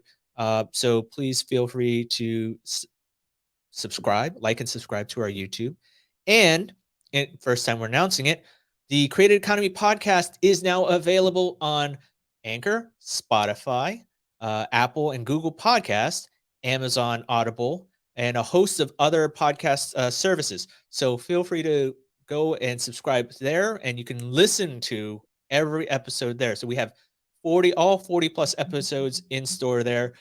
So please feel free to subscribe, like, and subscribe to our YouTube. And first time we're announcing it, the Created Economy podcast is now available on Anchor, Spotify, Apple and Google Podcast, Amazon Audible, and a host of other podcast services. So feel free to go and subscribe there, and you can listen to every episode there. So we have all 40 plus episodes in store there,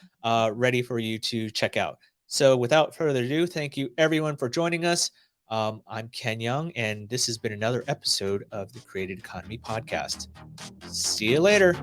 ready for you to check out. So, without further ado, thank you everyone for joining us. I'm Ken Yeung, and this has been another episode of the Created Economy Podcast. See you later.